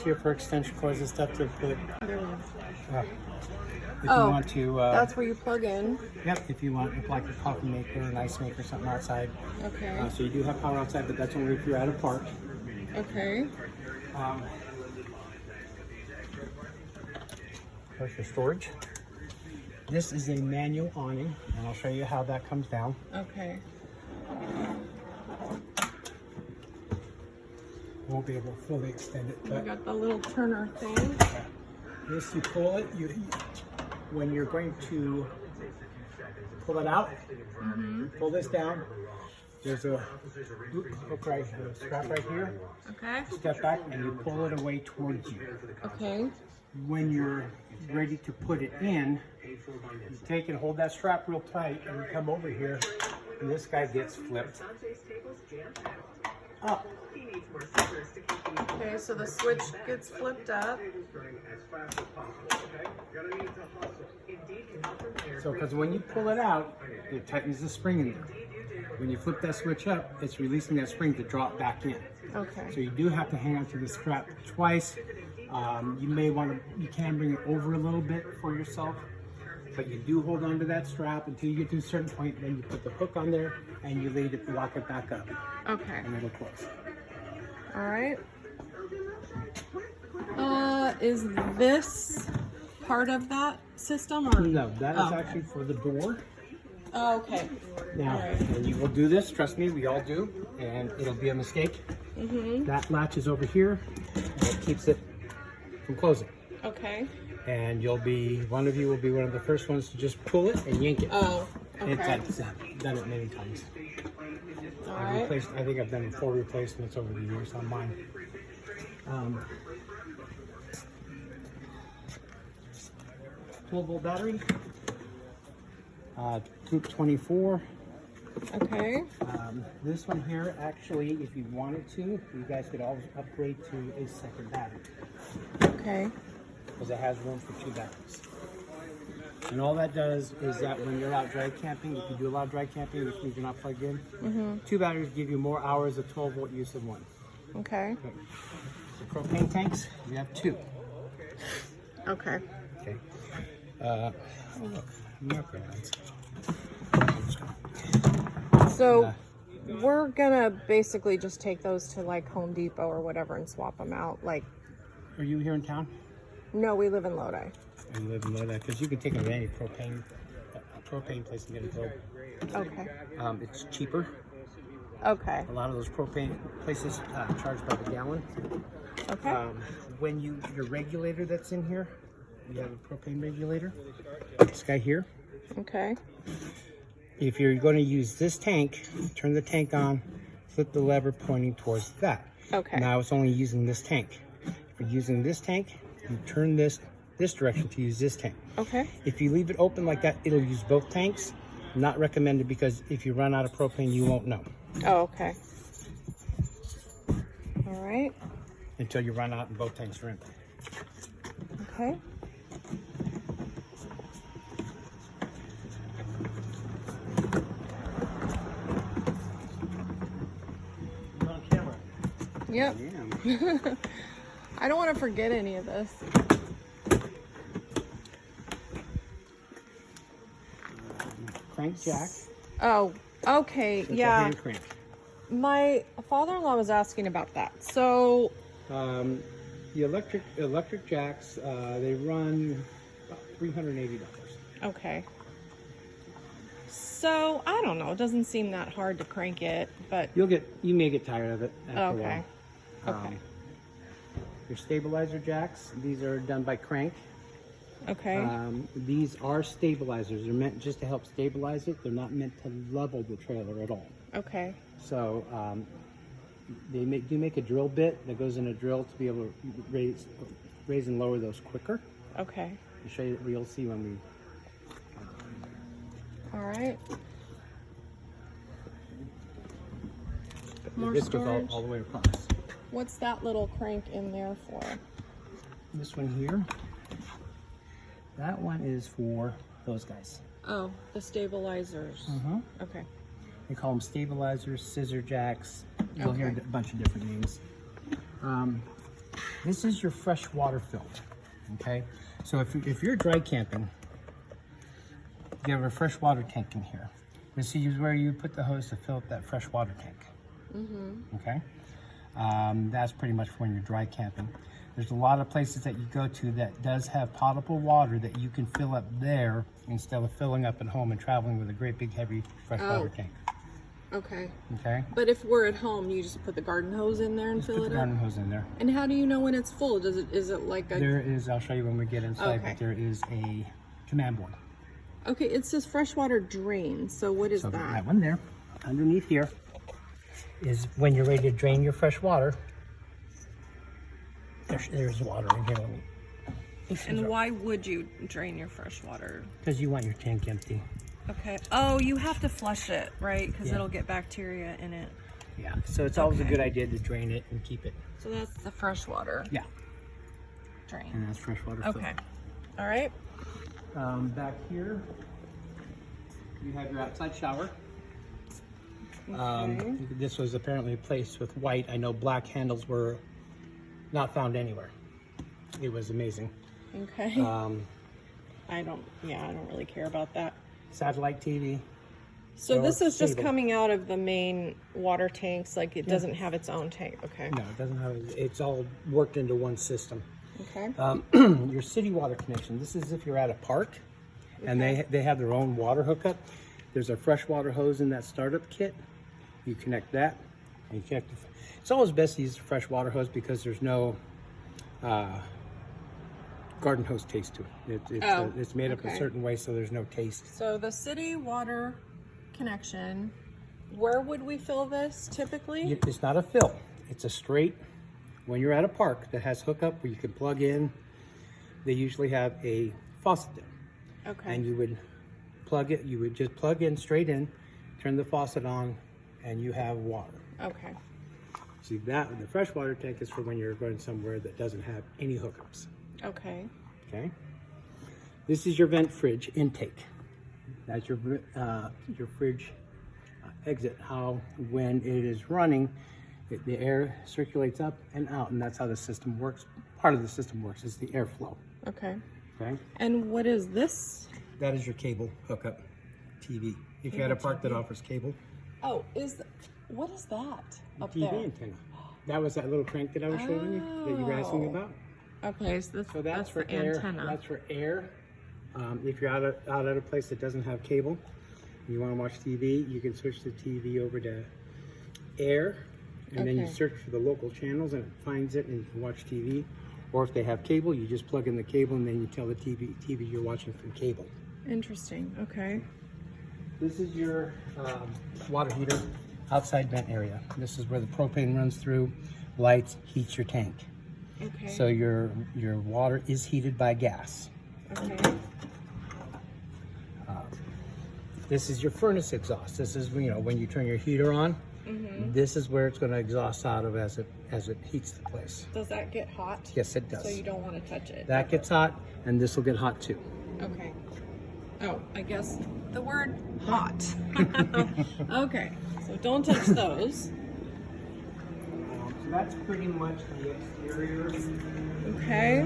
here for extension cords and stuff to put. If Oh, you want to, that's where you plug in. Yep, if you want like a coffee maker, an ice maker, something outside. Okay. So you do have power outside, but that's only if you're at a park. Okay. There's your storage. This is a manual awning, and I'll show you how that comes down. Okay. Won't be able to fully extend it, We but got the little turner thing. this, you pull it. When you're going to pull it out, pull this down. There's a hook right here, a strap right here. Okay. Step back and you pull it away towards you. Okay. When you're ready to put it in, you take and hold that strap real tight and you come over here and this guy gets flipped up. Okay, so the switch gets flipped up. So because when you pull it out, it tightens the spring in there. When you flip that switch up, it's releasing that spring to drop back in. Okay. So you do have to hang on to the strap twice. You may want to, you can bring it over a little bit for yourself, but you do hold on to that strap until you get to a certain point. Then you put the hook on there and you lock it back up. Okay. And it'll close. All right. Is this part of that system or No, that is actually for the door. Oh, okay. Now, and you will do this, trust me, we all do, and it'll be a mistake. That latch is over here, and it keeps it from closing. Okay. And one of you will be one of the first ones to just pull it and yank it. Oh, okay. I've done it many times. All I right. think I've done 4 replacements over the years on mine. 12-volt battery. Group 24. Okay. This one here, actually, if you wanted to, you guys could always upgrade to a second battery. Okay. Because it has room for 2 batteries. And all that does is that when you're out dry camping, if you do a lot of dry camping, which means you're not plugged in, 2 batteries give you more hours of 12-volt use of one. Okay. The propane tanks, we have 2. Okay. Okay. Marker lines. So we're gonna basically just take those to like Home Depot or whatever and swap them out. Like, Are you here in town? no, we live in Lodi. You live in Lodi, because you can take them to any propane place and get it filled. Okay. It's cheaper. Okay. A lot of those propane places charge by the gallon. Okay. When your regulator that's in here, you have a propane regulator. This guy here. Okay. If you're going to use this tank, turn the tank on, flip the lever pointing towards that. Okay. Now it's only using this tank. If you're using this tank, you turn this direction to use this tank. Okay. If you leave it open like that, it'll use both tanks. Not recommended, because if you run out of propane, you won't know. Oh, okay. All right. Until you run out and both tanks are empty. Okay. You're on camera. Yep. Yeah. I don't want to forget any of this. Crank jack. Oh, okay. It's a Yeah. hand crank. My father-in-law was asking about that. So, The electric jacks, they run about $380. okay. So, I don't know. It doesn't seem that hard to crank it, but You may get tired of it after a okay. while. Okay. Your stabilizer jacks, these are done by Crank. Okay. These are stabilizers. They're meant just to help stabilize it. They're not meant to level the trailer at all. Okay. So they do make a drill bit that goes in a drill to be able to raise and lower those quicker. Okay. I'll show you, you'll see when we. All right. More This goes storage. all the way across. What's that little crank in there for? This one here, that one is for those guys. Oh, the stabilizers. Okay. They call them stabilizers, scissor jacks. You'll hear Okay. a bunch of different names. This is your fresh water filter, okay? So if you're dry camping, you have a fresh water tank in here. This is where you put the hose to fill up that fresh water tank, okay? That's pretty much when you're dry camping. There's a lot of places that you go to that does have potable water that you can fill up there instead of filling up at home and traveling with a great big heavy fresh water tank. Okay. Okay? But if we're at home, you just put the garden hose in there and Just fill put it the up? garden hose in there. And how do you know when it's full? Is it like a... There is, I'll show you when we get inside, Okay. but there is a command board. Okay, it says freshwater drain. So what is So that? that one there, underneath here, is when you're ready to drain your fresh water. There's water in here. And why would you drain your fresh water? Because you want your tank empty. Okay. Oh, you have to flush it, right? Because Yeah. it'll get bacteria in it. Yeah, so it's always a Okay. good idea to drain it and keep it. So that's the freshwater Yeah, drain. and that's fresh water. Okay. All right. Back here, you have your outside shower. Okay. This was apparently placed with white. I know black handles were not found anywhere. It was amazing. Okay. I don't really care about that. Satellite TV. So this is just cable. coming out of the main water tanks, like it doesn't have its own tank. Okay. No, it doesn't have. It's all worked into one system. Okay. Your city water connection. This is if you're at a park, and they have their own water hookup. There's a fresh water hose in that startup kit. You connect that, and you connect. It's always best to use a fresh water hose because there's no garden hose taste to it. It's made up a certain way, so there's no taste. So the city water connection, where would we fill this typically? It's not a fill. It's a straight. When you're at a park that has hookup where you can plug in, they usually have a faucet there. Okay. And you would plug it. You would just plug in straight in, turn the faucet on, and you have water. Okay. See that the freshwater tank is for when you're going somewhere that doesn't have any hookups. Okay. Okay. This is your vent fridge intake. That's your fridge exit. How when it is running, the air circulates up and out, and that's how the system works. Part of the system works is the airflow. Okay. Okay. And what is this? That is your cable hookup TV. If you're at a park that offers cable. Oh, what is that up TV there? antenna. That was that little crank that I was showing you that you were asking about. Okay, so that's for the air. antenna. That's for air. If you're out at a place that doesn't have cable, and you want to watch TV, you can switch the TV over to air, and then you Okay. search for the local channels, and it finds it, and you can watch TV. Or if they have cable, you just plug in the cable, and then you tell the TV you're watching from cable. Interesting. Okay. This is your water heater outside vent area. This is where the propane runs through, lights, heats your tank. Okay. So your water is heated by gas. Okay. This is your furnace exhaust. This is when you turn your heater on. This is where it's going to exhaust out of as it heats the place. Does that get hot? Yes, it does. So you don't want to touch it. That gets hot, and this will get hot too. Okay. Oh, I guess the word hot. Okay. So don't touch those. So that's pretty much the exterior. Okay.